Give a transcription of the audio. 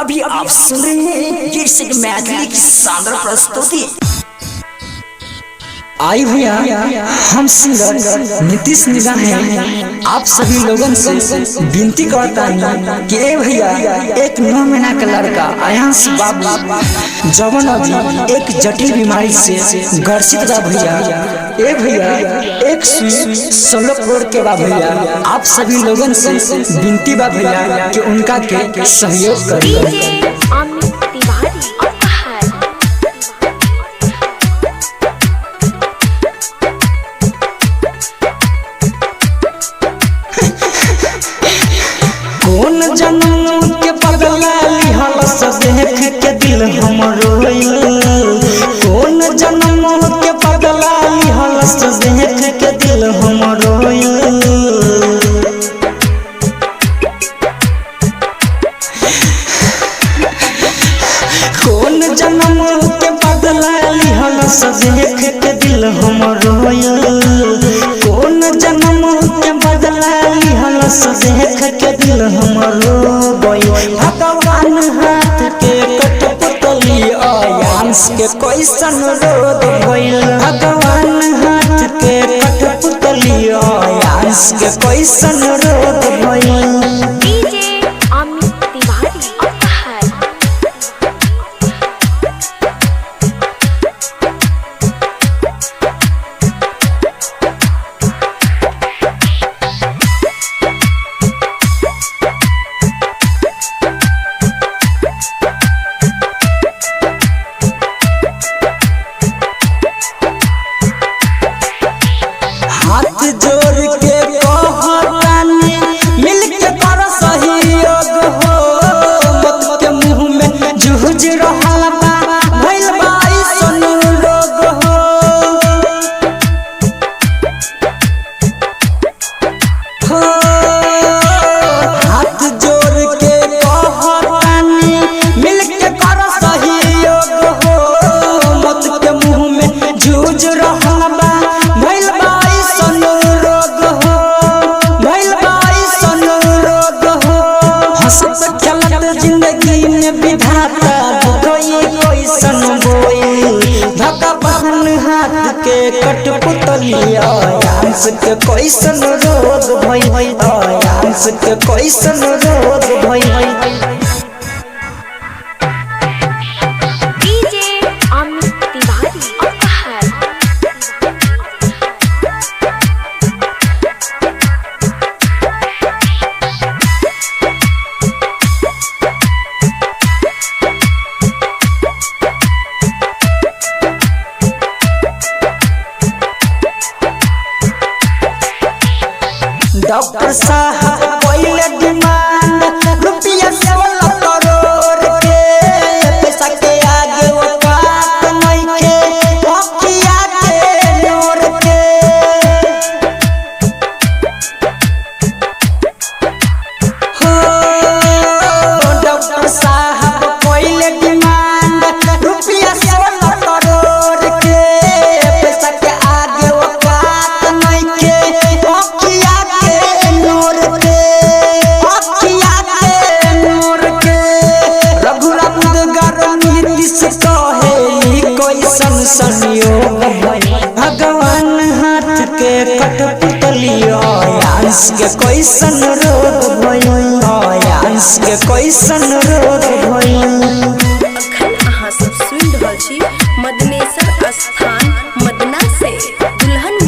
अभी आप सुन रहे हैं ये सिर्फ मैथिली की शानदार प्रस्तुति। आई भैया, हम सिंगर नीतीश निगाह हैं। आप सभी लोगों से विनती करता हूँ कि ए भैया, एक 9 महीना का लड़का आयांश बाबू जवन अभी एक जटिल बीमारी से ग्रसित बा भैया। ए भैया, एक 16 करोड़ के बा भैया। आप सभी लोगों से विनती बा भैया कि उनका के सहयोग करिए। कौन जन्म के बदला लिहल देख के दिल हमरो रोइल। कौन जन्म के बदला लिहल देख के दिल हमरो रोइल। कौन जन्म के बदला लिहल देख के दिल हमरो रोइल। कौन जन्म के बदला लिहल देख के दिल हमरो रोइल। भगवान हाथ के कठपुतली आयांश के कैसन रोग भइल। भगवान हाथ के कठपुतली आयांश के कैसन रोग भइल। हाथ जोड़ के कहतानी मिलके कर सहयोग हो। मत के मुंह में जूझ रहल बा भइल बा ऐसन रोग हो। हाथ जोड़ के कहतानी मिलके कर सहयोग हो। मत के मुंह में जूझ रहल बा भइल बा ऐसन रोग हो। भइल बा ऐसन रोग हो। हंसत खेलत जिंदगी में विधाता दुखई कैसन बोइल। भगवान हाथ के कठपुतली आयांश के कैसन रोग भइल। आयांश के कैसन रोग भइल। डॉक्टर साहब पहले डिमांड रुपया 16 करोड़ के। पैसा के आगे औकात नहीं के अखिया के नोर के। हो डॉक्टर साहब पहले डिमांड रुपया 16 करोड़ के। पैसा के आगे औकात नहीं के अखिया संयोग। भगवान हाथ के कठपुतली आयांश के कैसन रोग भइल। आयांश के कैसन रोग भइल। अखन अहाँ सब सुनि रहल छी मदनेश्वर स्थान मदना से दुल्हन